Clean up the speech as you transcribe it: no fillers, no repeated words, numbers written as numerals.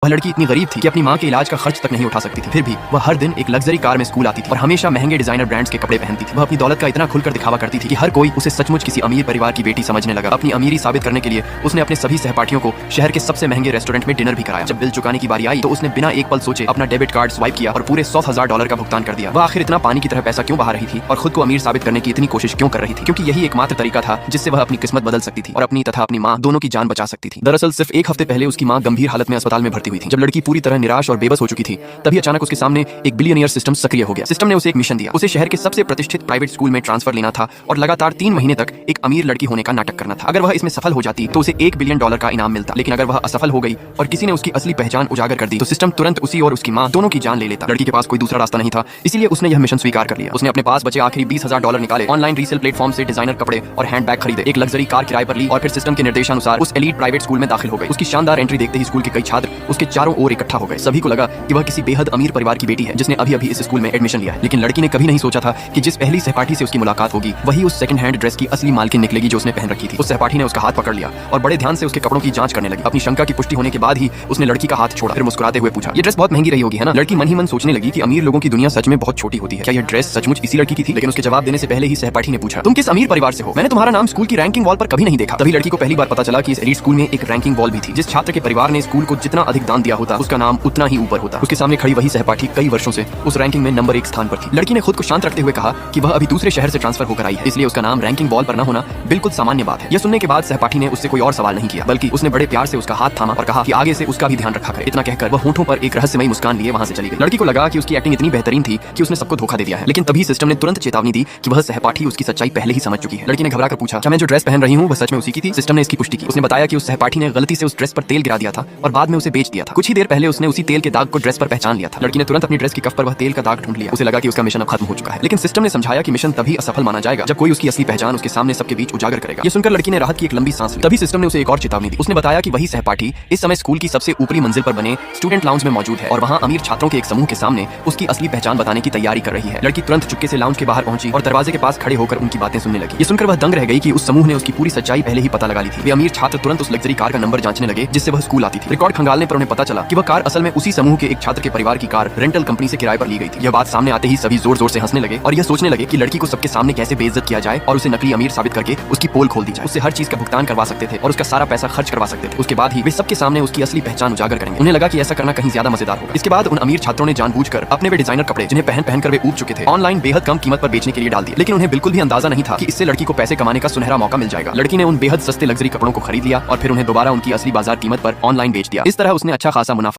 वह लड़की इतनी गरीब थी कि अपनी माँ के इलाज का खर्च तक नहीं उठा सकती थी। फिर भी वह हर दिन एक लग्जरी कार में स्कूल आती थी और हमेशा महंगे डिजाइनर ब्रांड्स के कपड़े पहनती थी। वह अपनी दौलत का इतना खुलकर दिखावा करती थी कि हर कोई उसे सचमुच किसी अमीर परिवार की बेटी समझने लगा। अपनी अमीरी साबित करने के लिए उसने अपने सभी सहपाठियों को शहर के सबसे महंगे रेस्टोरेंट में डिनर भी कराया। जब बिल चुकाने की बारी आई तो उसने बिना एक पल सोचे अपना डेबिट कार्ड स्वाइप किया और पूरे $100,000 का भुगतान कर दिया। वह आखिर इतना पानी की तरह पैसा क्यों बहा रही थी और खुद को अमीर साबित करने की इतनी कोशिश क्यों कर रही थी? क्योंकि यही एकमात्र तरीका था जिससे वह अपनी किस्मत बदल सकती थी और अपनी तथा अपनी माँ दोनों की जान बचा सकती थी। दरअसल सिर्फ एक हफ्ते पहले उसकी माँ गंभीर हालत में अस्पताल में भर्ती हुई थी। जब लड़की पूरी तरह निराश और बेबस हो चुकी थी तभी अचानक उसके सामने एक बिलियनियर सिस्टम सक्रिय हो गया। सिस्टम ने उसे एक मिशन दिया। उसे शहर के सबसे प्रतिष्ठित प्राइवेट स्कूल में ट्रांसफर लेना था और लगातार 3 महीने तक एक अमीर लड़की होने का नाटक करना था। अगर वह इसमें सफल हो जाती तो उसे $1 बिलियन का इनाम मिलता, लेकिन अगर वह असफल हो गई और किसी ने उसकी असली पहचान उजागर कर दी तो सिस्टम तुरंत उसी और उसकी माँ दोनों की जान ले लेता। लड़की के पास कोई दूसरा रास्ता नहीं था, इसीलिए उसने यह मिशन स्वीकार कर लिया। उसने अपने पास बचे आखिरी $20,000 निकाले, ऑनलाइन रीसेल प्लेटफॉर्म से डिजाइनर कपड़े और हैंडबैग खरीदे, एक लग्जरी कार किराए पर ली और फिर सिस्टम के निर्देशानुसार उस एलीट प्राइवेट स्कूल में दाखिल हो गई। उसकी शानदार एंट्री देखते ही स्कूल के कई छात्र उसके चारों ओर इकट्ठा हो गए। सभी को लगा कि वह किसी बेहद अमीर परिवार की बेटी है जिसने अभी इस स्कूल में एडमिशन लिया है। लेकिन लड़की ने कभी नहीं सोचा था कि जिस पहली सहपाठी से उसकी मुलाकात होगी वही उस सेकंड हैंड ड्रेस की असली मालकिन निकलेगी जो उसने पहन रखी थी। उस सहपाठी ने उसका हाथ पकड़ लिया और बड़े ध्यान से उसके कपड़ों की जांच करने लगी। अपनी शंका की पुष्टि होने के बाद ही उसने लड़की का हाथ छोड़ा, फिर मुस्कुराते हुए पूछा, ये ड्रेस बहुत महंगी रही होगी है ना? लड़की मन ही मन सोचने लगी कि अमीर लोगों की दुनिया सच में बहुत छोटी होती है। क्या यह ड्रेस सचमुच इसी लड़की की थी? लेकिन उसके जवाब देने से पहले ही सहपाठी ने पूछा, तुम किस अमीर परिवार से हो? मैंने तुम्हारा नाम स्कूल की रैंकिंग वॉल पर कभी नहीं देखा। तभी लड़की को पहली बार पता चला कि इस एलीट स्कूल में एक रैंकिंग वॉल भी थी। जिस छात्र के परिवार ने स्कूल को जितना अधिक दान दिया होता उसका नाम उतना ही ऊपर होता। उसके सामने खड़ी वही सहपाठी कई वर्षों से उस रैंकिंग में नंबर 1 स्थान पर थी। लड़की ने खुद को शांत रखते हुए कहा कि वह अभी दूसरे शहर से ट्रांसफर होकर आई है, इसलिए उसका नाम रैंकिंग वॉल पर न होना बिल्कुल सामान्य बात है। यह सुनने के बाद सहपाठी ने उससे कोई और सवाल नहीं किया, बल्कि उसने बड़े प्यार से उसका हाथ थामा और कहा कि आगे से उसका भी ध्यान रखा करे। इतना कहकर वह होंठों पर एक रहस्यमयी मुस्कान लिए वहां से चली गई। लड़की को लगा कि उसकी एक्टिंग इतनी बेहतरीन थी कि उसने सबको धोखा दे दिया है, लेकिन तभी सिस्टम ने तुरंत चेतावनी दी कि वह सहपाठी उसकी सच्चाई पहले ही समझ चुकी है। लड़की ने घबरा कर पूछा, क्या मैं जो ड्रेस पहन रही हूँ वह सच में उसी की थी? सिस्टम ने इसकी पुष्टि की। उसने बताया कि उस सहपाठी ने गलती से उस ड्रेस पर तेल गिरा दिया था और बाद में उसे बेच दिया था। कुछ ही देर पहले उसने उसी तेल के दाग को ड्रेस पर पहचान लिया था। लड़की ने तुरंत अपनी ड्रेस की कफ पर वह तेल का दाग ढूंढ लिया। उसे लगा कि उसका मिशन अब खत्म हो चुका है, लेकिन सिस्टम ने समझाया कि मिशन तभी असफल माना जाएगा जब कोई उसकी असली पहचान उसके सामने सबके बीच उजागर करेगा। ये सुनकर लड़की ने राहत की एक लंबी सांस ली। तभी सिस्टम ने उसे एक और चेतावनी दी। उसने बताया कि वही सहपाठी इस समय स्कूल की सबसे ऊपरी मंजिल पर बने स्टूडेंट लाउंज में मौजूद है और वहाँ अमीर छात्रों के एक समूह के सामने उसकी असली पहचान बताने की तैयारी कर रही है। लड़की तुरंत चुपके से लाउंज के बाहर पहुंची और दरवाजे के पास खड़े होकर उनकी बातें सुनने लगी। ये सुनकर वह दंग रह गई कि उस समूह ने उसकी पूरी सच्चाई पहले ही पता लगा ली थी। वे अमीर छात्र तुरंत उस लग्जरी कार का नंबर जांचने लगे जिससे वह स्कूल आती थी। रिकॉर्ड खंगालने पर उन्हें पता चला कि वह कार असल में उसी समूह के एक छात्र के परिवार की कार रेंटल कंपनी से किराए पर ली गई थी। यह बात सामने आते ही सभी जोर जोर से हंसने लगे और यह सोचने लगे कि लड़की को सबके सामने कैसे बेइज्जत किया जाए और उसे नकली अमीर साबित करके उसकी पोल खोल दी जाए। उससे हर चीज का भुगतान करवा सकते थे और उसका सारा पैसा खर्च करवा सकते थे। उसके बाद ही वे सबके सामने उसकी असली पहचान उजागर करेंगे। उन्हें लगा कि ऐसा करना कहीं ज्यादा मजेदार होगा। इसके बाद उन अमीर छात्रों ने जानबूझकर अपने वे डिजाइनर कपड़े जिन्हें पहन कर वे ऊब चुके थे ऑनलाइन बेहद कम कीमत पर बेचने के लिए डाल दिए। लेकिन उन्हें बिल्कुल भी अंदाजा नहीं था कि इससे लड़की को पैसे कमाने का सुनहरा मौका मिल जाएगा। लड़की ने उन बेहद सस्ते लग्जरी कपड़ों को खरीद लिया और फिर उन्हें दोबारा उनकी असली बाजार कीमत पर ऑनलाइन बेच दिया। इस तरह उसने अच्छा खासा मुनाफा